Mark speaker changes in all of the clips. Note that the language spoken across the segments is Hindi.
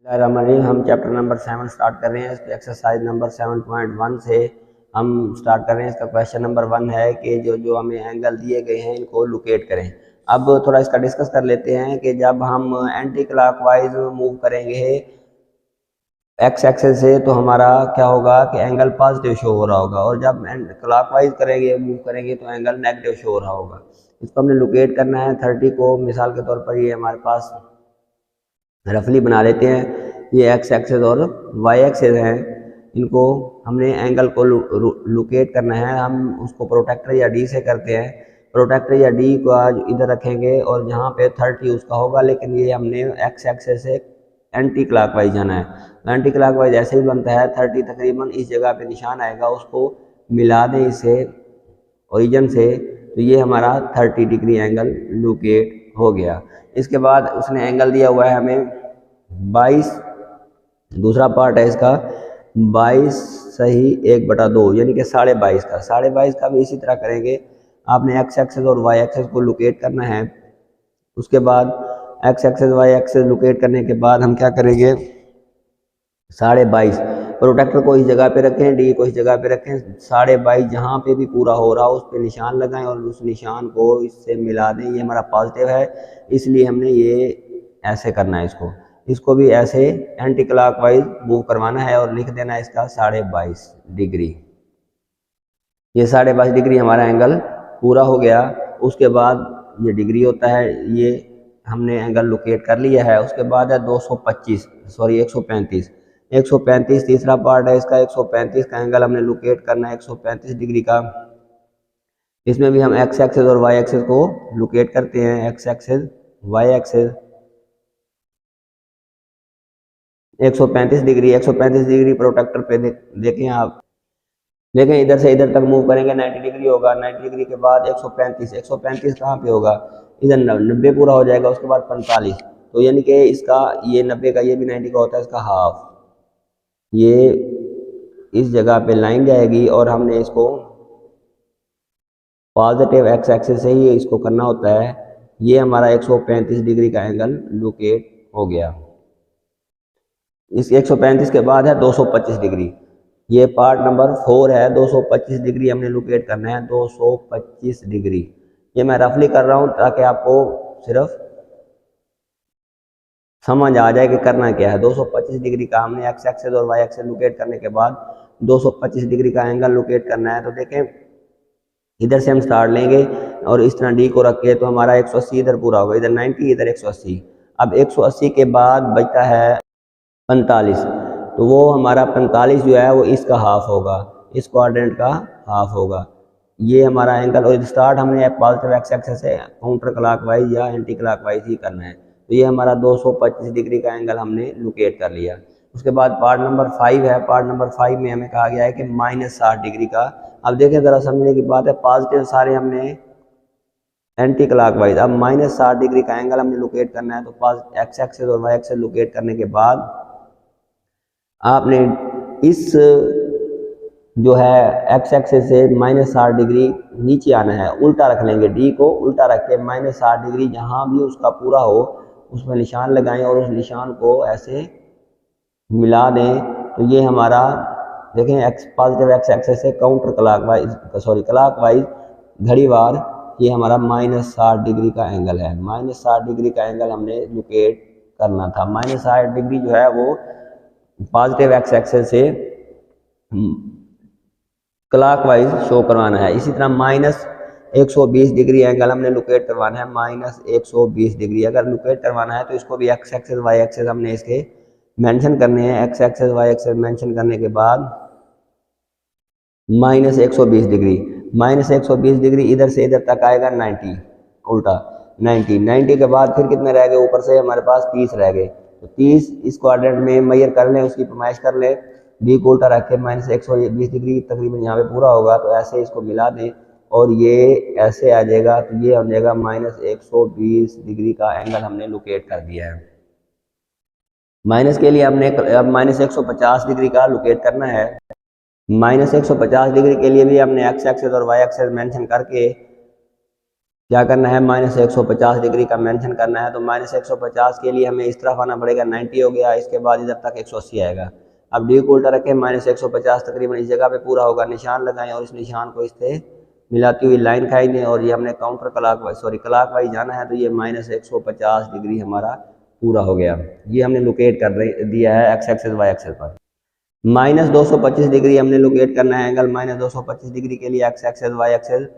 Speaker 1: हम चैप्टर नंबर 7 स्टार्ट कर रहे हैं। एक्सरसाइज नंबर 7.1 से हम स्टार्ट कर रहे हैं। इसका क्वेश्चन नंबर 1 है कि जो जो हमें एंगल दिए गए हैं इनको लोकेट करें। अब थोड़ा इसका डिस्कस कर लेते हैं कि जब हम एंटी क्लॉकवाइज मूव करेंगे एक्स एक्सेस से तो हमारा क्या होगा कि एंगल पॉजिटिव शो हो रहा होगा, और जब क्लॉकवाइज करेंगे मूव करेंगे तो एंगल नेगेटिव शो हो रहा होगा। इसको हमने लोकेट करना है। 30 को मिसाल के तौर पर ये हमारे पास रफली बना लेते हैं। ये एक्स एक्सेस और वाई एक्सेस हैं, इनको हमने एंगल को लोकेट करना है। हम उसको प्रोटेक्टर या डी से करते हैं। प्रोटेक्टर या डी को आज इधर रखेंगे और जहाँ पे 30 उसका होगा, लेकिन ये हमने एक्स एक्सेस से एंटी क्लॉकवाइज जाना है। तो एंटी क्लॉकवाइज ऐसे ही बनता है। 30 तकरीबन इस जगह पे निशान आएगा, उसको मिला दें इससे ओरिजिन से, तो ये हमारा 30 डिग्री एंगल लोकेट हो गया। इसके बाद उसने एंगल दिया हुआ है हमें 22, दूसरा पार्ट है इसका 22 सही 1/2, यानी कि 22.5 का। 22.5 का भी इसी तरह करेंगे। आपने एक्स एक्सेस और वाई एक्सेस को लोकेट करना है। उसके बाद X axis Y axis locate करने के बाद हम क्या करेंगे, 22.5 प्रोटेक्टर को इस जगह पे रखें, डी को इस जगह पे रखें। 22.5 जहाँ पे भी पूरा हो रहा हो उस पर निशान लगाएं और उस निशान को इससे मिला दें। ये हमारा पॉजिटिव है, इसलिए हमने ये ऐसे करना है। इसको भी ऐसे एंटी क्लॉकवाइज मूव करवाना है और लिख देना है इसका 22.5 डिग्री। ये 22.5 डिग्री हमारा एंगल पूरा हो गया। उसके बाद ये डिग्री होता है, ये हमने एंगल लोकेट कर लिया है। उसके बाद है 135 तीसरा पार्ट है इसका। 135 का एंगल हमने लोकेट करना है, 135 डिग्री का। इसमें भी हम एक्स एक्सेस और वाई एक्सेस को लोकेट करते हैं। X axis Y axis 135 degree protractor पे देखें आप, लेकिन इधर से इधर तक मूव करेंगे 90 डिग्री होगा। 90 डिग्री के बाद 135 कहाँ पे होगा, इधर 90 पूरा हो जाएगा। उसके बाद 45, तो यानी कि इसका ये 90 का, ये भी 90 का होता है, इसका हाफ। ये इस जगह पे लाइन जाएगी और हमने इसको पॉजिटिव एक्स एक्सिस से ही इसको करना होता है। ये हमारा 135 डिग्री का एंगल लोकेट हो गया। इस 135 के बाद है 225 डिग्री। ये पार्ट नंबर 4 है। 225 डिग्री हमने लोकेट करना है, 225 डिग्री। ये मैं रफली कर रहा हूँ ताकि आपको सिर्फ समझ आ जाए कि करना क्या है। 225 डिग्री का हमने एक्स एक्सेस और वाई एक्सेस लोकेट करने के बाद 225 डिग्री का एंगल लोकेट करना है। तो देखें, इधर से हम स्टार्ट लेंगे और इस तरह डी को रख के, तो हमारा 180 इधर पूरा होगा, इधर 90 इधर 180। अब 180 के बाद बचता है 45, तो वो हमारा 45 जो है वो इसका हाफ होगा, इस क्वाड्रेंट का हाफ होगा। ये हमारा एंगल, और स्टार्ट हमने पॉजिटिव एक्स एक्सेस से काउंटर क्लॉकवाइज या एंटी क्लॉकवाइज ही करना है। तो ये हमारा 225 डिग्री का एंगल हमने लोकेट कर लिया। उसके बाद पार्ट नंबर 5 है। पार्ट नंबर 5 में हमें कहा गया है कि -60 डिग्री का। अब देखें, ज़रा समझने की बात है, पॉजिटिव सारे हमने एंटी क्लॉकवाइज, अब -60 डिग्री का एंगल हमने लोकेट करना है। तो एक्स एक्सेस और वाई एक्सेस लोकेट करने के बाद आपने इस जो है एक्स एक्सेस से -60 डिग्री नीचे आना है, उल्टा रख लेंगे। डी को उल्टा रख के -60 डिग्री जहाँ भी उसका पूरा हो उस पर निशान लगाएं और उस निशान को ऐसे मिला दें। तो ये हमारा देखें पॉजिटिव एक्स एक्सेस से काउंटर क्लॉकवाइज घड़ीवार, ये हमारा -60 डिग्री का एंगल है। -60 डिग्री का एंगल हमने लोकेट करना था। -60 डिग्री जो है वो पॉजिटिव एक्स एक्सेस से क्लॉकवाइज शो करवाना है। इसी तरह -120 डिग्री एंगल हमने लोकेट करवाना है। -120 डिग्री अगर लोकेट करवाना है तो इसको भी एक्स एक्सेस वाई एक्सेस हमने इसके मेंशन करने हैं। X axis Y axis mention करने के बाद -120 डिग्री, -120 डिग्री इधर से इधर तक आएगा 90, उल्टा 90 के बाद फिर कितने रह गए, ऊपर से हमारे पास 30 रह गए। तो 30 इस क्वाड्रेंट में मेजर कर लें, उसकी पैमाइश कर लें। डी को उल्टा रख के -120 डिग्री तकरीबन यहाँ पे पूरा होगा, तो ऐसे इसको मिला दें और ये ऐसे आ जाएगा। तो ये हो जाएगा -120 डिग्री का एंगल हमने लोकेट कर दिया है। माइनस के लिए हमने अब -150 डिग्री का लोकेट करना है। -150 डिग्री के लिए भी हमने एक्स एक्सेस और वाई एक्सेस मेंशन करके क्या करना है, -150 डिग्री का मेंशन करना है। तो -150 के लिए हमें इस तरफ आना पड़ेगा, 90 हो गया, इसके बाद इधर तक 180 आएगा। अब डी को उल्टा रखें, -150 तकरीबन इस जगह पे पूरा होगा, निशान लगाएं और इस निशान को इससे मिलाती हुई लाइन खाई दें और ये हमने काउंटर क्लाक वाइज जाना है। तो ये -150 डिग्री हमारा पूरा हो गया। ये हमने लोकेट कर दिया है एक्स एक्सेस वाई एक्सेस पर। -225 डिग्री हमने लोकेट करना है एंगल, -225 डिग्री के लिए एक्स एक्सेस वाई एक्सेस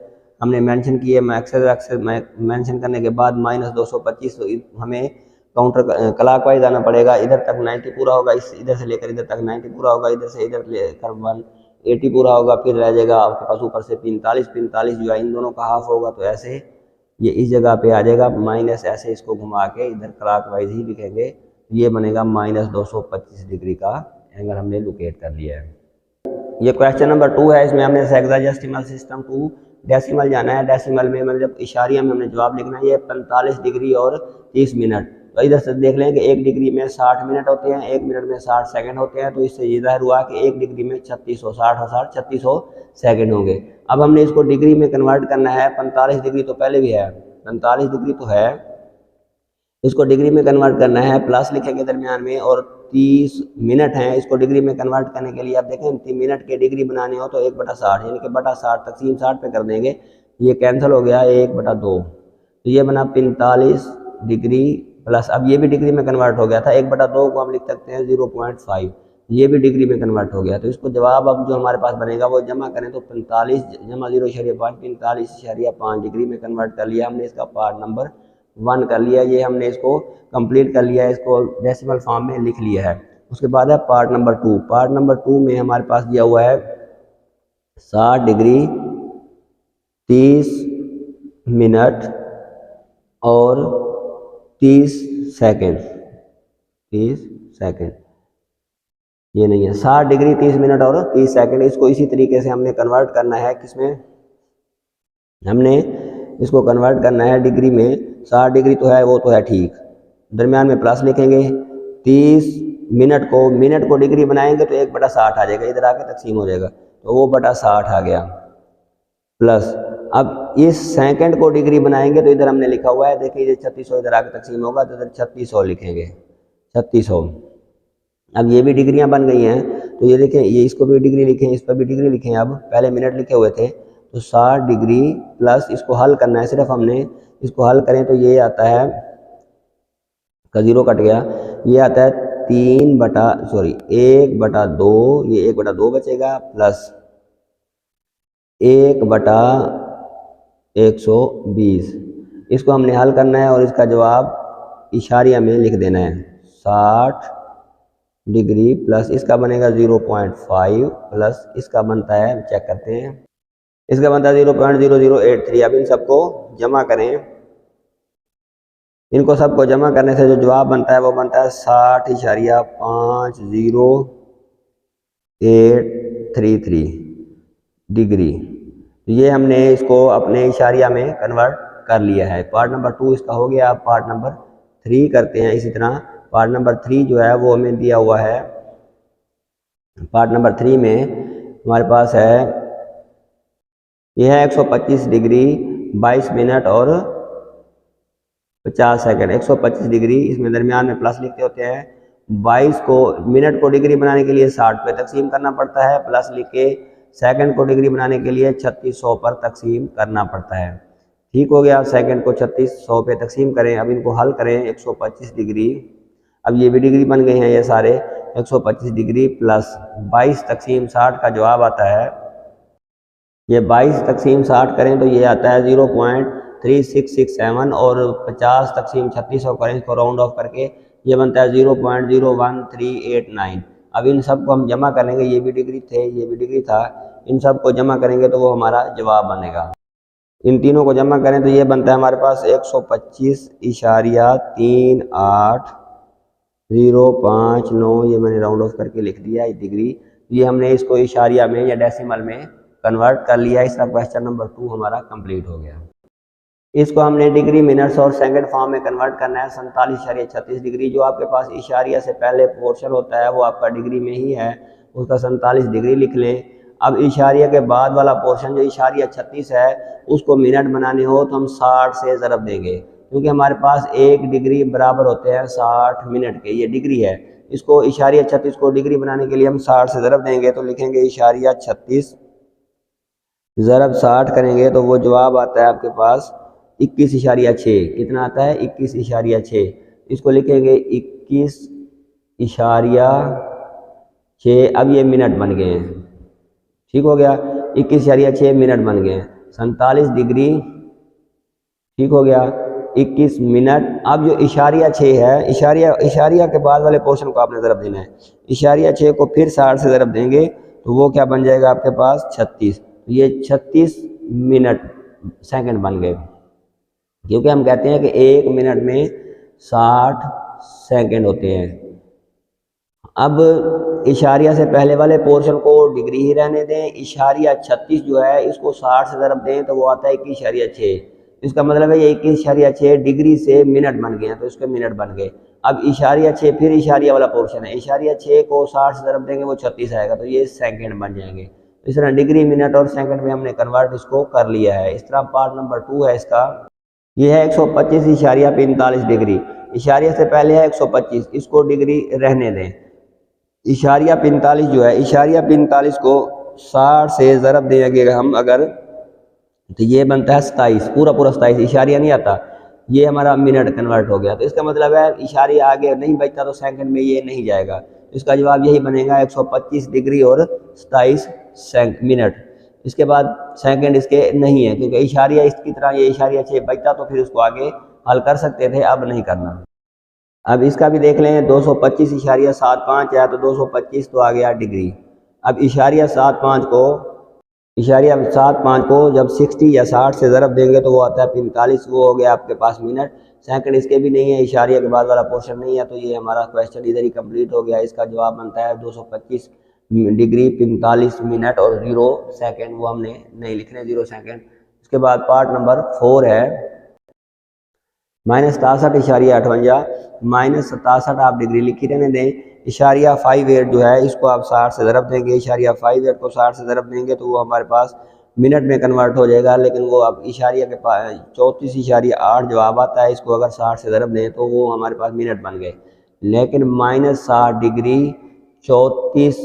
Speaker 1: हमने मेंशन किए। एक्सेस मेंशन करने के बाद -225 हमें काउंटर क्लॉकवाइज आना पड़ेगा, इधर तक 90 पूरा होगा, इधर से लेकर इधर तक 90 पूरा होगा, इधर से इधर लेकर 180 पूरा होगा, फिर रह जाएगा आपके पास ऊपर से 45 जो है इन दोनों का हाफ होगा। तो ऐसे ये इस जगह पे आ जाएगा, माइनस ऐसे इसको घुमा के इधर क्लॉकवाइज ही लिखेंगे, ये बनेगा -225 डिग्री का एंगल हमने लोकेट कर लिया है। ये क्वेश्चन नंबर 2 है, इसमें हमने हेक्साडेसिमल सिस्टम टू डेसिमल जाना है। डेसिमल में मतलब इशारिया में हमने जवाब लिखना है। ये 45 डिग्री और 30 मिनट। तो इधर से देख लें कि 1 डिग्री में 60 मिनट होते हैं, 1 मिनट में 60 सेकंड होते हैं। तो इससे ये जाहिर हुआ कि 1 डिग्री में 3600 सेकंड होंगे। अब हमने इसको डिग्री में कन्वर्ट करना है। 45 डिग्री तो पहले भी है, 45 डिग्री तो है, इसको डिग्री में कन्वर्ट करना है, प्लस लिखेंगे दरमियान में, और 30 मिनट हैं, इसको डिग्री में कन्वर्ट करने के लिए आप देखें 3 मिनट के डिग्री बनाने हो तो 1/60 यानी कि बटा 60 तकसीम 60 पे कर देंगे, ये कैंसिल हो गया, 1/2। तो ये बना 45 डिग्री प्लस, अब ये भी डिग्री में कन्वर्ट हो गया था, 1/2 को हम लिख सकते हैं 0.5, ये भी डिग्री में कन्वर्ट हो गया। तो इसको जवाब अब जो हमारे पास बनेगा वो जमा करें तो 45 जमा 0.5 45.5 डिग्री में कन्वर्ट कर लिया हमने। इसका पार्ट नंबर 1 कर लिया, ये हमने इसको कंप्लीट कर लिया है, इसको डेसिमल फॉर्म में लिख लिया है। उसके बाद है पार्ट नंबर 2। पार्ट नंबर 2 में हमारे पास दिया हुआ है 60 डिग्री 30 मिनट और 30 सेकंड, 30 सेकंड, ये नहीं है, 60 डिग्री 30 मिनट और 30 सेकंड। इसको इसी तरीके से हमने कन्वर्ट करना है, किसमें, हमने इसको कन्वर्ट करना है डिग्री में। 60 डिग्री तो है, वो तो है ठीक, दरमियान में प्लस लिखेंगे। 30 मिनट को डिग्री बनाएंगे तो 1/60 आ जाएगा, इधर आके तकसीम हो जाएगा, तो वो बटा 60 आ गया, प्लस अब इस सेकंड को डिग्री बनाएंगे तो इधर हमने लिखा हुआ है, देखिए ये 3600 इधर आके तकसीम होगा तो इधर 3600 लिखेंगे, 3600। अब ये भी डिग्रियां बन गई हैं, तो ये देखें, ये इसको भी डिग्री लिखें, इस पर भी डिग्री लिखें। अब पहले मिनट लिखे हुए थे, तो 60 डिग्री प्लस इसको हल करना है, सिर्फ हमने इसको हल करें तो ये आता है, का 0 कट गया, ये आता है 1/2, ये 1/2 बचेगा, प्लस 1/120। इसको हमने हल करना है और इसका जवाब इशारिया में लिख देना है। 60 डिग्री प्लस इसका बनेगा 0.5 प्लस इसका बनता है, चेक करते हैं, इसका बनता है 0.0083। अब इन सबको जमा करें, इनको सबको जमा करने से जो जवाब बनता है वो बनता है 60.50833 डिग्री। तो ये हमने इसको अपने इशारिया में कन्वर्ट कर लिया है। पार्ट नंबर 2 इसका हो गया। अब पार्ट नंबर 3 करते हैं इसी तरह। पार्ट नंबर 3 जो है वो हमें दिया हुआ है, पार्ट नंबर 3 में हमारे पास है, यह है 125 डिग्री 22 मिनट और 50 सेकंड। 125 डिग्री, इसमें दरमियान में प्लस लिखते होते हैं। 22 को मिनट को डिग्री बनाने के लिए 60 पे तकसीम करना पड़ता है, प्लस लिख के सेकंड को डिग्री बनाने के लिए 3600 पर तकसीम करना पड़ता है। ठीक हो गया, सेकंड को 3600 पे तकसीम करें। अब इनको हल करें, 125 डिग्री, अब ये भी डिग्री बन गए हैं ये सारे। 125 डिग्री प्लस 22 तकसीम 60 का जवाब आता है, ये 22 तकसीम 60 करें तो ये आता है 0.3667 और 50 तकसीम 3600 करें, इसको राउंड ऑफ करके ये बनता है 0.01389। अब इन सब को हम जमा करेंगे, ये भी डिग्री थे, ये भी डिग्री था, इन सब को जमा करेंगे तो वो हमारा जवाब बनेगा। इन तीनों को जमा करें तो ये बनता है हमारे पास 125.3805.9, ये मैंने राउंड ऑफ करके लिख दिया है डिग्री। ये हमने इसको इशारिया में या डेसिमल में कन्वर्ट कर लिया। इसका क्वेश्चन नंबर 2 हमारा कंप्लीट हो गया। इसको हमने डिग्री मिनट्स और सेकंड फॉर्म में कन्वर्ट करना है। 47.36 डिग्री, जो आपके पास इशारिया से पहले पोर्शन होता है वो आपका डिग्री में ही है, उसका 47 डिग्री लिख लें। अब इशारिया के बाद वाला पोर्शन जो इशारिया 36 है उसको मिनट बनाने हो तो हम 60 से ज़रब देंगे, क्योंकि हमारे पास 1 डिग्री बराबर होते हैं 60 मिनट के, ये डिग्री है। इसको इशारिया 36 को डिग्री बनाने के लिए हम 60 से ज़रब देंगे, तो लिखेंगे इशारिया 36 ज़रब 60 करेंगे तो वो जवाब आता है आपके पास 21.6। कितना आता है? 21.6। इसको लिखेंगे 21.6। अब ये मिनट बन गए हैं, ठीक हो गया, 21.6 मिनट बन गए हैं। 47 डिग्री, ठीक हो गया, 21 मिनट। अब जो इशारिया 6 है, इशारिया के बाद वाले पोर्शन को आपने ज़रब देना है। इशारिया 6 को फिर 60 से ज़रब देंगे तो वो क्या बन जाएगा आपके पास? 36। ये 36 मिनट सेकंड बन गए, क्योंकि हम कहते हैं कि 1 मिनट में 60 सेकंड होते हैं। अब इशारिया से पहले वाले पोर्शन को डिग्री ही रहने दें। इशारिया 36 जो है इसको 60 से ज़रब दें तो वो आता है 21.6। इसका मतलब है ये 21.6 डिग्री से मिनट बन गए हैं, तो इसके मिनट बन गए। अब इशारिया 6 फिर इशारिया वाला पोर्शन है, इशारिया 6 को 60 से ज़रब देंगे वो 36 आएगा, तो ये सेकंड बन जाएंगे। इस तरह डिग्री, मिनट और सेकंड में हमने कन्वर्ट इसको कर लिया है। इस तरह पार्ट नंबर 2 है इसका, ये है 125.45 डिग्री। इशारिया से पहले है 125, इसको डिग्री रहने दें। इशारिया 45 जो है, इशारिया 45 को 60 से ज़रब देंगे हम अगर, तो ये बनता है 27, पूरा 27। इशारिया नहीं आता, ये हमारा मिनट कन्वर्ट हो गया। तो इसका मतलब है इशारिया आगे नहीं बचता तो सेकंड में ये नहीं जाएगा। तो इसका जवाब यही बनेगा 125 डिग्री और 27 मिनट। इसके बाद सेकंड इसके नहीं है, क्योंकि इशारिया इसकी तरह ये इशारिया 6 बचता तो फिर उसको आगे हल कर सकते थे, अब नहीं करना। अब इसका भी देख लें, 225.75 है तो 225 तो आ गया डिग्री। अब इशारिया 75 को जब 60 या 60 से ज़रब देंगे तो वो आता है 45, वो हो गया आपके पास मिनट। सेकंड इसके भी नहीं है, इशारिया के बाद वाला पोर्शन नहीं है, तो ये हमारा क्वेश्चन इधर ही कंप्लीट हो गया। इसका जवाब बनता है 225 डिग्री 45 मिनट और 0 सेकंड, वो हमने नहीं लिखने 0 सेकंड। इसके बाद पार्ट नंबर 4 है -67.58, -67 आप डिग्री लिखी रहने दें। इशारिया 58 जो है इसको आप 60 से ज़रब देंगे, इशारिया 58 को 60 से ज़रब देंगे तो वो हमारे पास मिनट में कन्वर्ट हो जाएगा, लेकिन वो अब इशारिया के पास 34.8 जवाब आता है। इसको अगर 60 से ज़रब दें तो वो हमारे पास मिनट बन गए, लेकिन -60 डिग्री 34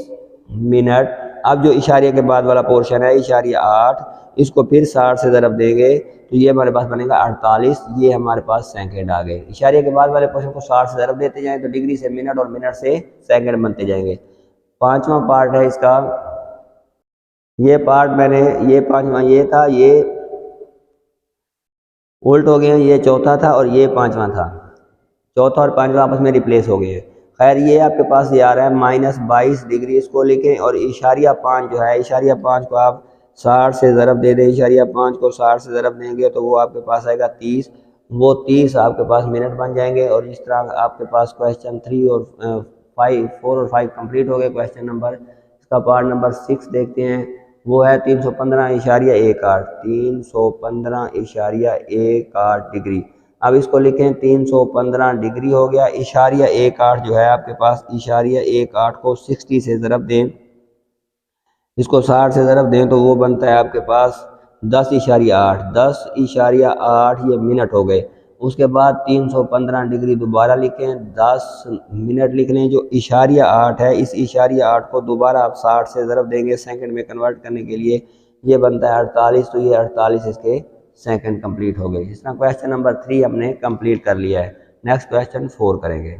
Speaker 1: मिनट। अब जो इशारिया के बाद वाला पोर्शन है इशारिया 8, इसको फिर 60 से ज़रब देंगे तो ये हमारे पास बनेगा 48, ये हमारे पास सेकंड आ गए। इशारिया के बाद वाले पोर्शन को 60 से ज़रब देते जाएं तो डिग्री से मिनट और मिनट से सेकंड बनते जाएंगे। पांचवा पार्ट है इसका, ये पार्ट मैंने, ये पांचवा ये था, ये उल्ट हो गए, ये चौथा था और ये पांचवा था। चौथा और पांचवा आपस में रिप्लेस हो गए। खैर ये आपके पास ये आ रहा है -22 डिग्री, इसको लिखें। और इशारिया 5 जो है, इशारिया 5 को आप 60 से ज़रब दे दें, इशारिया 5 को 60 से ज़रब देंगे तो वो आपके पास आएगा 30, वो 30 आपके पास मिनट बन जाएंगे। और इस तरह आपके पास क्वेश्चन 3 और 4 और 5 कंप्लीट हो गए। क्वेश्चन नंबर, इसका पार्ट नंबर 6 देखते हैं, वो है 315.18, 315.18 डिग्री। अब इसको लिखें 315 डिग्री हो गया। इशारिया 18 जो है आपके पास, इशारिया 18 को 60 से ज़रब दें, इसको 60 से ज़रब दें तो वो बनता है आपके पास 10.8, 10.8 ये मिनट हो गए। उसके बाद 315 डिग्री दोबारा लिखें, 10 मिनट लिख लें। जो इशारिया 8 है, इस इशारिया 8 को दोबारा आप 60 से ज़रब देंगे सेकंड में कन्वर्ट करने के लिए, ये बनता है 48, तो ये 48 इसके सेकंड कंप्लीट हो गए। इस तरह क्वेश्चन नंबर 3 हमने कंप्लीट कर लिया है। नेक्स्ट क्वेश्चन 4 करेंगे।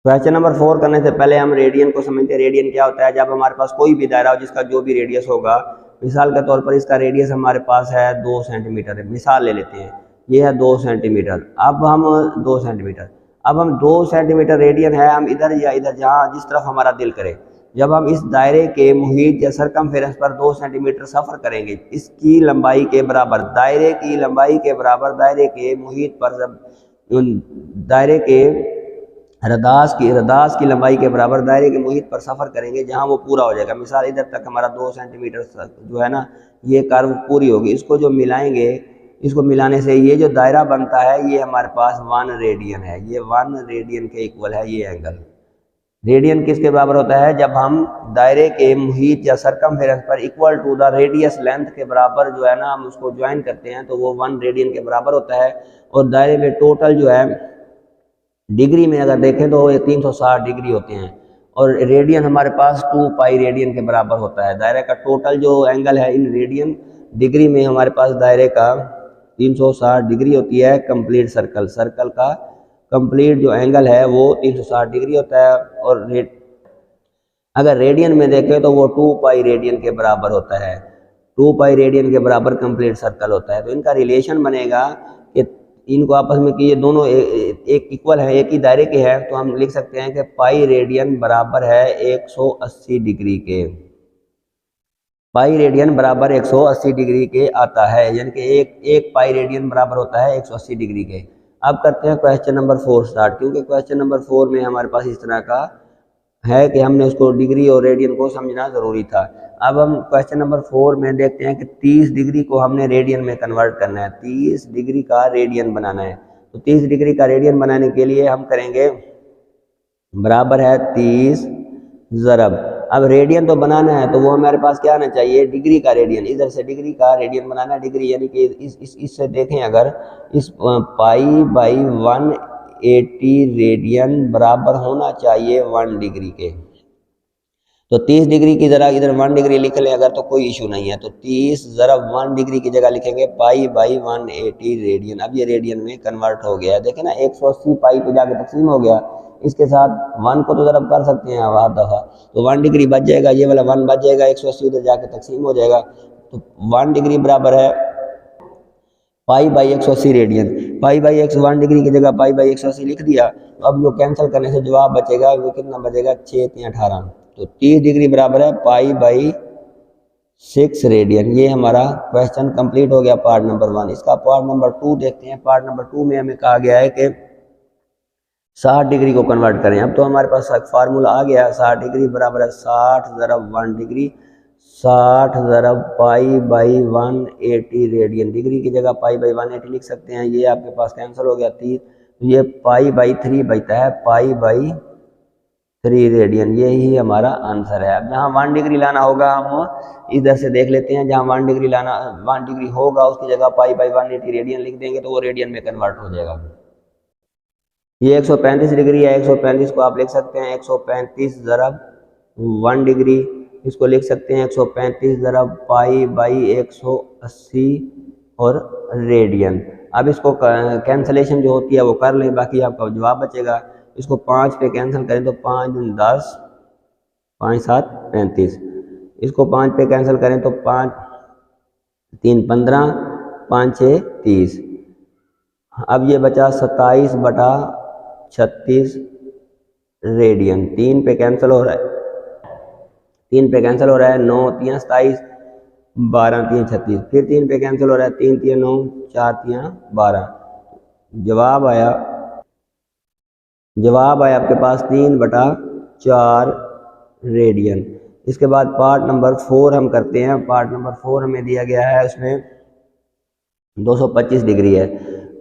Speaker 1: क्वेश्चन नंबर 4 करने से पहले हम रेडियन को समझते हैं। रेडियन क्या होता है? जब हमारे पास कोई भी दायरा हो जिसका जो भी रेडियस होगा, मिसाल के तौर पर इसका रेडियस हमारे पास है 2 सेंटीमीटर है, मिसाल ले लेते हैं, ये है 2 सेंटीमीटर। अब हम 2 सेंटीमीटर, अब हम 2 सेंटीमीटर रेडियन है, हम इधर या इधर जहाँ जिस तरफ हमारा दिल करे, जब हम इस दायरे के मुहित या सरकमफेरेंस पर 2 सेंटीमीटर सफ़र करेंगे, इसकी लंबाई के बराबर, दायरे की लंबाई के बराबर, दायरे के मुहित पर जब दायरे के रदास की लंबाई के बराबर दायरे के मुहित पर सफ़र करेंगे जहां वो पूरा हो जाएगा। मिसाल इधर तक हमारा 2 सेंटीमीटर जो है ना, ये कर्व पूरी होगी। इसको जो मिलाएंगे, इसको मिलाने से ये जो दायरा बनता है ये हमारे पास 1 रेडियन है, ये 1 रेडियन के इक्वल है ये एंगल। रेडियन किसके बराबर होता है? जब हम दायरे के मुहित या सरकमफेरेंस पर equal to the radius length के बराबर जो है ना हम उसको ज्वाइन करते हैं तो वो 1 रेडियन के बराबर होता है। और दायरे में टोटल जो है डिग्री में अगर देखें तो ये 360 डिग्री होते हैं और रेडियन हमारे पास 2 पाई रेडियन के बराबर होता है। दायरे का टोटल जो एंगल है इन रेडियन डिग्री में हमारे पास दायरे का 360 डिग्री होती है। कंप्लीट सर्कल का कंप्लीट जो एंगल है वो 360 डिग्री होता है। और अगर रेडियन में देखें तो वो 2 पाई रेडियन के बराबर होता है। 2 पाई रेडियन के बराबर कंप्लीट सर्कल होता है। तो इनका रिलेशन बनेगा कि इनको आपस में कि ये दोनों एक इक्वल है, एक ही दायरे के हैं, तो हम लिख सकते हैं कि पाई रेडियन बराबर है 180 डिग्री के। पाई रेडियन बराबर 180 डिग्री के आता है, यानी कि एक पाई रेडियन बराबर होता है 180 डिग्री के। अब करते हैं क्वेश्चन नंबर 4 स्टार्ट, क्योंकि क्वेश्चन नंबर 4 में हमारे पास इस तरह का है कि हमने उसको डिग्री और रेडियन को समझना ज़रूरी था। अब हम क्वेश्चन नंबर 4 में देखते हैं कि 30 डिग्री को हमने रेडियन में कन्वर्ट करना है, 30 डिग्री का रेडियन बनाना है। तो 30 डिग्री का रेडियन बनाने के लिए हम करेंगे बराबर है 30 ज़रब। अब रेडियन तो बनाना है तो वो हमारे पास क्या आना चाहिए? डिग्री का रेडियन। इधर से डिग्री का रेडियन बनाना है, डिग्री यानी कि इससे देखें अगर इस पाई बाई 180 रेडियन बराबर होना चाहिए 1 डिग्री के। तो 30 डिग्री की जरा इधर 1 डिग्री लिख लें अगर, तो कोई इशू नहीं है। तो 30 ज़रब 1 डिग्री की जगह लिखेंगे पाई बाई 180 रेडियन। अब ये रेडियन में कन्वर्ट हो गया, देखें ना 180 पाई पे जाके तकसीम हो गया। इसके साथ 1 को तो ज़रब कर सकते हैं हर दफ़ा, तो 1 डिग्री बच जाएगा, ये वाला 1 बच जाएगा, 180 उधर जाके तकसीम हो जाएगा। तो 1 डिग्री बराबर है पाई by 180 radian. Pi by 1 degree की जगह पाई बाई 180 लिख दिया। तो अब जो कैंसिल करने से जवाब बचेगा वो कितना बचेगा? 6 3 18। तो 30 डिग्री बराबर है पाई बाई 6 रेडियन। ये हमारा क्वेश्चन कंप्लीट हो गया पार्ट नंबर 1। इसका पार्ट नंबर 2 देखते हैं। पार्ट नंबर 2 में हमें कहा गया है कि 60 डिग्री को कन्वर्ट करें। अब तो हमारे पास फार्मूला आ गया, 60 डिग्री बराबर है 60 ज़रब 1 डिग्री, 60 ज़रब पाई बाई 180 रेडियन। डिग्री की जगह पाई बाई 180 लिख सकते हैं, ये आपके पास कैंसिल हो गया 30। तो ये पाई बाई 3 बचता है, पाई बाई 3 रेडियन। यही हमारा आंसर है। अब जहाँ 1 डिग्री लाना होगा हम इधर से देख लेते हैं, जहाँ 1 डिग्री लाना 1 डिग्री होगा उसकी जगह पाई बाई 180 रेडियन लिख देंगे तो वो रेडियन में कन्वर्ट हो जाएगा। ये 135 डिग्री है, 135 को आप लिख सकते हैं 135 ज़रब 1 डिग्री, इसको लिख सकते हैं 135 ज़रब पाई बाई 180 और रेडियन। अब इसको कैंसलेशन जो होती है वो कर लें, बाकी आपका जवाब बचेगा। इसको 5 पे कैंसिल करें तो 5 दूनी 10, 5 7 35। इसको 5 पे कैंसिल करें तो 5 3 15, 5 6 30। अब ये बचा 27 बटा 36 रेडियन। 3 पे कैंसिल हो रहा है, 3 पे कैंसिल हो रहा है, 9 3 27, 12 3 36। फिर 3 पे कैंसिल हो रहा है, 3 3 9, 4 3 12। जवाब आया आपके पास 3 बटा 4 रेडियन। इसके बाद पार्ट नंबर 4 हम करते हैं। पार्ट नंबर 4 हमें दिया गया है, उसमें 225 डिग्री है।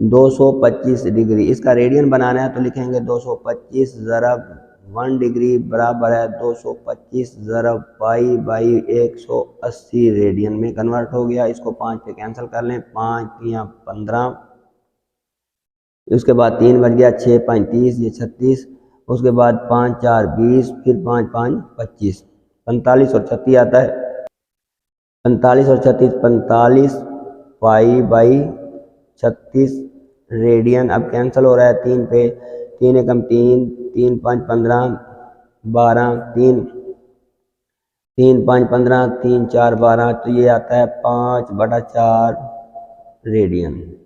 Speaker 1: 225 डिग्री इसका रेडियन बनाना है तो लिखेंगे 225 ज़रब 1 डिग्री बराबर है 225 ज़रब पाई बाई 180 रेडियन में कन्वर्ट हो गया। इसको 5 पे कैंसिल कर लें, 5 3 15, उसके बाद 3 बच गया, 6 5 30, ये 36। उसके बाद 5 4 20, फिर 5 5 25, 45 और 36 आता है। 45 और 36, 45 पाई बाई 36 रेडियन। अब कैंसिल हो रहा है 3 पे, 3 एकम 3, 3 5 15, 12, 3 3 5 15, 3 4 12। तो ये आता है 5 बटा 4 रेडियन।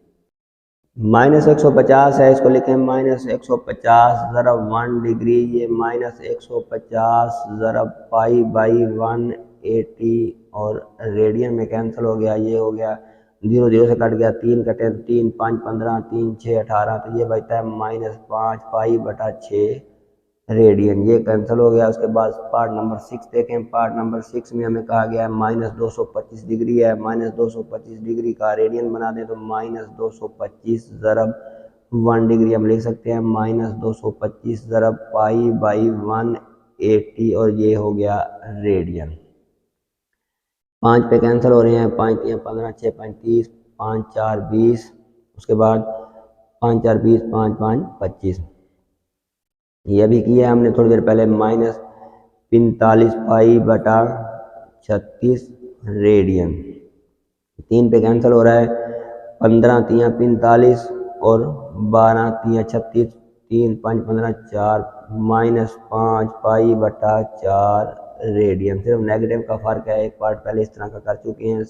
Speaker 1: माइनस 150 है, इसको लिखें माइनस 150 ज़रब 1 डिग्री। ये माइनस 150 ज़रब पाई बाई 180 और रेडियन में कैंसिल हो गया, ये हो गया 0 0 से कट गया, 3 कटे 3 5 15, 3 6 18। तो ये बचता है -5 पाई बटा 6 रेडियन, ये कैंसिल हो गया। उसके बाद पार्ट नंबर 6 देखें। पार्ट नंबर 6 में हमें कहा गया है -225 डिग्री है, -225 डिग्री का रेडियन बना दें तो -225 ज़रब 1 डिग्री हम लिख सकते हैं, -225 ज़रब पाई बाई 1 80 और ये हो गया रेडियन। 5 पे कैंसिल हो रहे हैं, 5 3 15, 6 5 30, 5 4 20, उसके बाद 5 4 20, 5 5 25। ये अभी किया हमने थोड़ी देर पहले, -45 पाई बटा 36 रेडियन। 3 पे कैंसिल हो रहा है, 15 3 45 और 12 3 36, 3 5 15, 4 -5 पाई बटा 4 रेडियन। सिर्फ नेगेटिव का फर्क है, एक पार्ट पहले इस तरह का कर चुके हैं।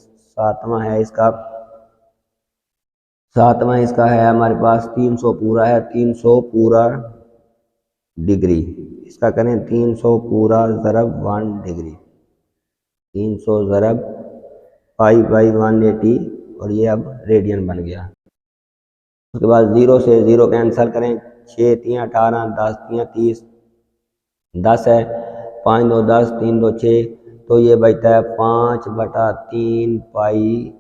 Speaker 1: सातवां इसका है हमारे पास 300 पूरा है, 300 पूरा डिग्री। इसका करें 300 पूरा ज़रब 1 डिग्री, 300 ज़रब पाई बाई 180 और ये अब रेडियन बन गया। उसके बाद 0 से 0 कैंसिल करें, 6 3 18, 10 3 30, 10 है, 5 2 10, 3 2 6, तो ये बचता है 5 बटा 3 पाई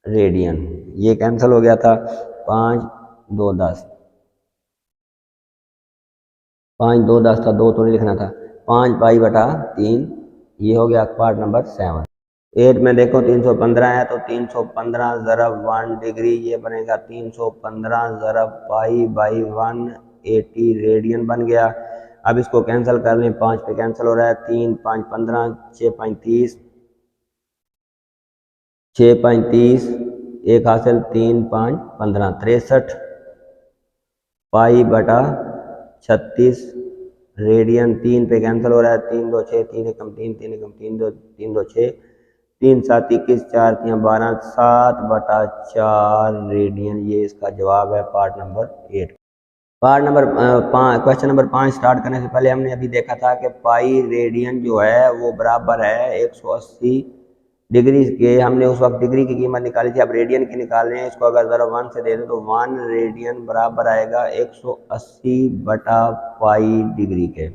Speaker 1: रेडियन। ये कैंसिल हो गया था, 5 2 10, 5 2 10 था, 2 तो नहीं लिखना था, 5 पाई बटा 3। ये हो गया पार्ट नंबर 7। 8 में देखो 315 है, तो 315 ज़रब 1 डिग्री, ये बनेगा 315 ज़रब पाई बाई 180 रेडियन बन गया। अब इसको कैंसिल कर लें, 5 पे कैंसिल हो रहा है, 3 5 15, 6 5 30, 6 5 30, एक हासिल, 3 5 15, 63 पाई बटा 36 रेडियन। 3 पे कैंसिल हो रहा है, 3 2 6, 3 एकम 3, 3 एकम 3 2, 3 2 6, 3 7 21, 4 3 12, 7 बटा 4 रेडियन। ये इसका जवाब है part number 8। Part number 5, question number 5 start करने से पहले हमने अभी देखा था कि पाई रेडियन जो है वो बराबर है 180 डिग्री के। हमने उस वक्त डिग्री की कीमत निकाली थी, अब रेडियन की निकाल रहे हैं। इसको अगर ज़रा 1 से दे दें तो 1 रेडियन बराबर आएगा 180 बटा पाई डिग्री के।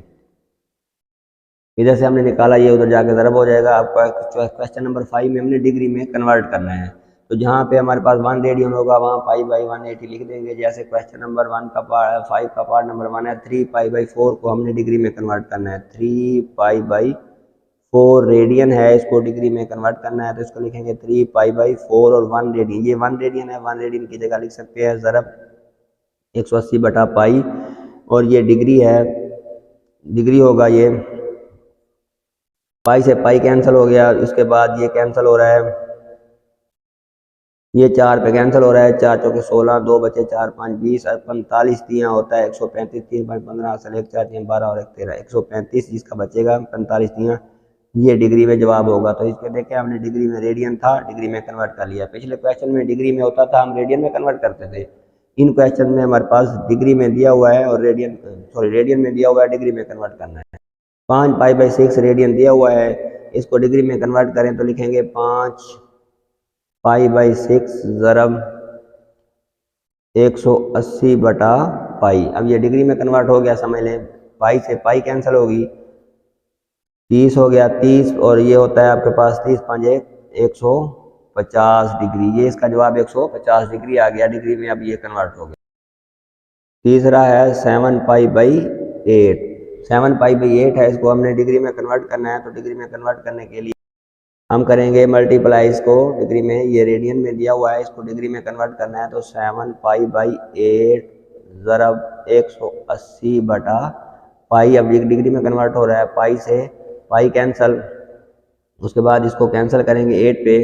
Speaker 1: इधर से हमने निकाला, ये उधर जाके ज़रब हो जाएगा। अब क्वेश्चन नंबर 5 में हमने डिग्री में कन्वर्ट करना है, तो जहाँ पे हमारे पास 1 रेडियन होगा वहाँ पाई बाई 180 लिख देंगे। जैसे क्वेश्चन नंबर 1 का पार्ट 5 का पार्ट नंबर 1 है, 3 पाई बाई 4 को हमने डिग्री में कन्वर्ट करना है। 3 पाई बाई 4 रेडियन है, इसको डिग्री में कन्वर्ट करना है, तो इसको लिखेंगे 3 पाई बाई 4 और 1 रेडियन। ये 1 रेडियन है, 1 रेडियन की जगह लिख सकते हैं ज़रब 180 बटा पाई, और ये डिग्री है, डिग्री होगा ये, पाई से पाई कैंसिल हो गया। उसके बाद ये कैंसिल हो रहा है, ये 4 पे कैंसिल हो रहा है, 4 चौके 16, 2 बचे 4 5 20, 45 तियाँ होता है 135, 3 5 15, असल 1 4 3 12 और 1 13, 135 जिसका बचेगा 45 तियाँ, ये डिग्री में जवाब होगा। तो इसके देखें हमने डिग्री में रेडियन था, डिग्री में कन्वर्ट कर लिया। पिछले क्वेश्चन में डिग्री में होता था, हम रेडियन में कन्वर्ट करते थे। इन क्वेश्चन में हमारे पास डिग्री में दिया हुआ है और रेडियन में दिया हुआ है, डिग्री में कन्वर्ट करना है। 5 पाई बाई 6 रेडियन दिया हुआ है, इसको डिग्री में कन्वर्ट करें तो लिखेंगे 5 पाई बाई 6 ज़रब 180 बटा पाई। अब ये डिग्री में कन्वर्ट हो गया, समझ लें पाई से पाई कैंसिल होगी, 30 हो गया 30, और ये होता है आपके पास 30 5 150 डिग्री। ये इसका जवाब 150 डिग्री आ गया, डिग्री में अब ये कन्वर्ट हो गया। तीसरा है 7 पाई बाई 8, 7 पाई बाई 8 है, इसको हमने डिग्री में कन्वर्ट करना है। तो डिग्री में कन्वर्ट करने के लिए हम करेंगे मल्टीप्लाई इसको डिग्री में, ये रेडियन में दिया हुआ है, इसको डिग्री में कन्वर्ट करना है। तो 7 पाई बाई 8 ज़रब 180 बटा पाई। अब डिग्री में कन्वर्ट हो रहा है, पाई से पाई कैंसल, उसके बाद इसको कैंसिल करेंगे 8 पे,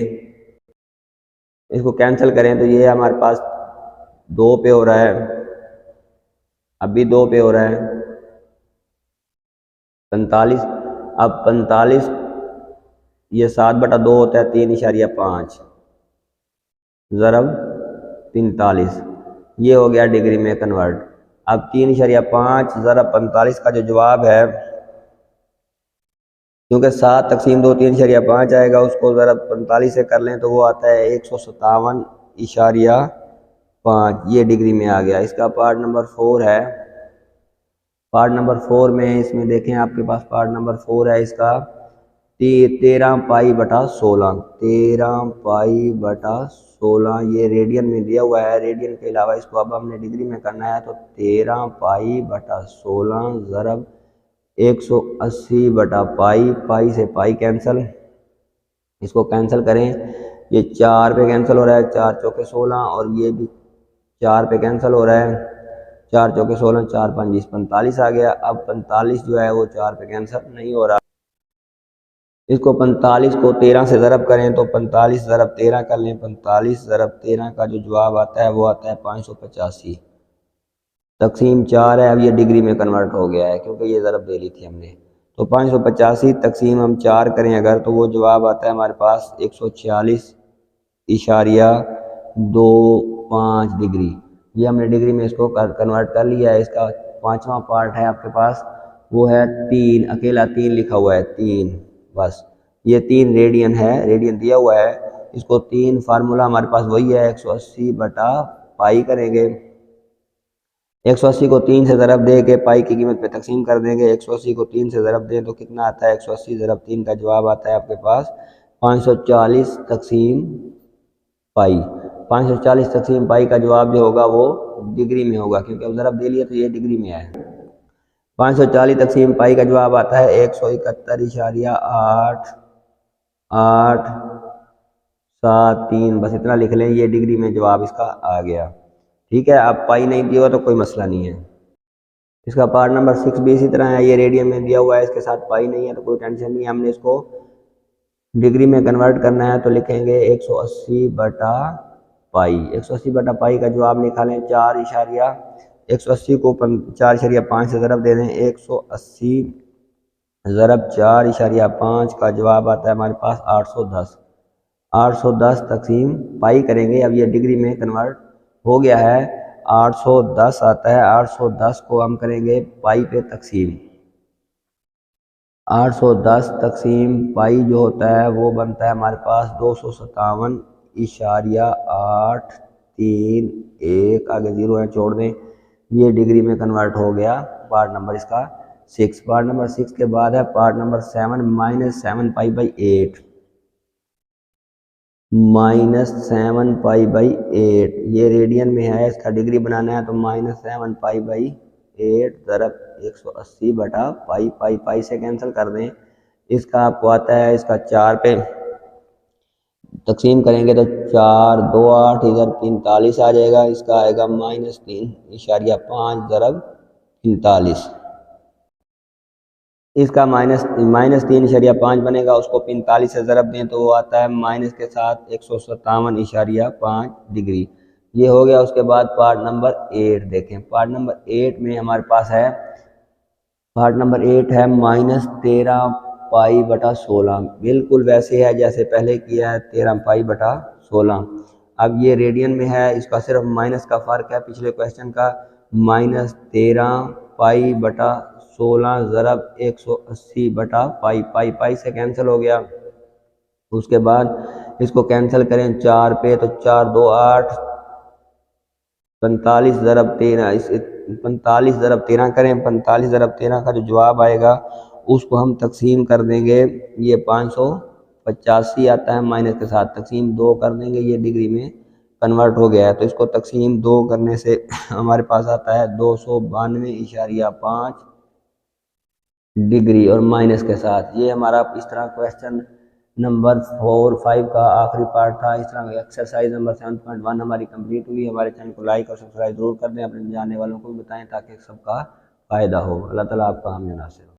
Speaker 1: इसको कैंसिल करें तो ये हमारे पास 2 पे हो रहा है, अभी 2 पे हो रहा है 45। अब 45 ये 7 बटा 2 होता है 3.5 ज़रब 45, ये हो गया डिग्री में कन्वर्ट। अब 3.5 ज़रब 45 का जो जवाब है, क्योंकि 7 तकसीम 2 3.5 आएगा, उसको ज़रब 45 से कर लें तो वो आता है 157.5, ये डिग्री में आ गया। इसका पार्ट नंबर 4 है। पार्ट नंबर 4 में इसमें देखें आपके पास पार्ट नंबर 4 है, इसका 13 पाई बटा 16, 13 पाई बटा 16, ये रेडियन में दिया हुआ है। रेडियन के अलावा इसको अब हमने डिग्री में करना है, तो 13 पाई बटा 16 ज़रब 180 बटा पाई, पाई से पाई कैंसिल, इसको कैंसिल करें, ये 4 पे कैंसिल हो रहा है, 4 चौके 16, और ये भी 4 पे कैंसिल हो रहा है, 4 चौके 16, 4 5 20, 45 आ गया। अब 45 जो है वो 4 पे कैंसिल नहीं हो रहा, इसको 45 को 13 से ज़रब करें तो 45 ज़रब 13 कर लें, 45 ज़रब 13 का जो जवाब आता है वो आता है 585 तकसीम 4 है। अब ये डिग्री में कन्वर्ट हो गया है क्योंकि ये ज़रब दे ली थी हमने। तो 585 तकसीम हम 4 करें अगर, तो वो जवाब आता है हमारे पास 146.25 डिग्री। ये हमने डिग्री में इसको कन्वर्ट कर लिया है। इसका 5वां पार्ट है आपके पास, वो है 3, अकेला 3 लिखा हुआ है, 3 बस। ये 3 रेडियन है, रेडियन दिया हुआ है, इसको 3 फार्मूला हमारे पास वही है, 180 बटा पाई करेंगे। 180 को 3 से ज़रब दे के पाई की कीमत पे तकसीम कर देंगे। 180 को 3 से ज़रब दें तो कितना आता है, 180 ज़रब 3 का जवाब आता है आपके पास 540 तकसीम पाई। 540 तकसीम पाई का जवाब जो होगा वो डिग्री में होगा, क्योंकि अब ज़रब दे लिया तो ये डिग्री में है। 540 तकसीम पाई का जवाब आता है 171.8873, बस इतना लिख लें, ये डिग्री में जवाब इसका आ गया। ठीक है, अब पाई नहीं दिया हुआ तो कोई मसला नहीं है। इसका पार्ट नंबर 6 भी इसी तरह है, ये रेडियन में दिया हुआ है, इसके साथ पाई नहीं है तो कोई टेंशन नहीं है। हमने इसको डिग्री में कन्वर्ट करना है तो लिखेंगे 180 बटा पाई। 180 बटा पाई का जवाब निकालें, 180 को 4.5 से ज़रब दे दें, 180 ज़रब 4.5 का जवाब आता है हमारे पास 810। 810 तकसीम पाई करेंगे, अब ये डिग्री में कन्वर्ट हो गया है, 810 आता है। 810 को हम करेंगे पाई पे तकसीम, 810 तकसीम पाई जो होता है वो बनता है हमारे पास 257.831, आगे 0 है छोड़ दें, ये डिग्री में कन्वर्ट हो गया। पार्ट नंबर इसका 6। पार्ट नंबर 6 के बाद है part number 7, -7 pi by 8, -7 pi by 8, ये रेडियन में है, इसका डिग्री बनाना है तो -7 पाई बाई 8 ज़रब 180 बटा पाई, पाई पाई से कैंसिल कर दें, इसका आपको आता है, इसका 4 पे तकसीम करेंगे तो 4 2 8, इधर 45 आ जाएगा, इसका आएगा -3.5 ज़रब 45, इसका -3.5 बनेगा, उसको 45 से ज़रब दें तो वो आता है माइनस के साथ 157.5 डिग्री। ये हो गया। उसके बाद पार्ट नंबर 8 देखें, पार्ट नंबर 8 में हमारे पास है, पार्ट नंबर 8 है -13 पाई बटा 16, बिल्कुल वैसे है जैसे पहले किया है, 13 पाई बटा 16। अब ये रेडियन में है, इसका सिर्फ माइनस का फ़र्क है पिछले क्वेश्चन का, -13 पाई बटा 16 ज़रब 180 बटा पाई, पाई पाई से कैंसिल हो गया। उसके बाद इसको कैंसिल करें 4 पे तो 4 2 8, 45 ज़रब 13, इस 45 ज़रब 13 करें, 45 ज़रब 13 का जो जवाब आएगा उसको हम तकसीम कर देंगे, ये 585 आता है, माइनस के साथ तकसीम 2 कर देंगे, ये डिग्री में कन्वर्ट हो गया है। तो इसको तकसीम 2 करने से हमारे पास आता है 292.5 डिग्री और माइनस के साथ। ये हमारा इस तरह क्वेश्चन नंबर 4 5 का आखिरी पार्ट था। इस तरह एक्सरसाइज नंबर 7.1 हमारी कंप्लीट हुई। हमारे चैनल को लाइक और सब्सक्राइब जरूर कर दें, अपने जानने वालों को भी बताएं ताकि सबका फ़ायदा हो। अल्लाह ताला आपका हामी नासिर हो।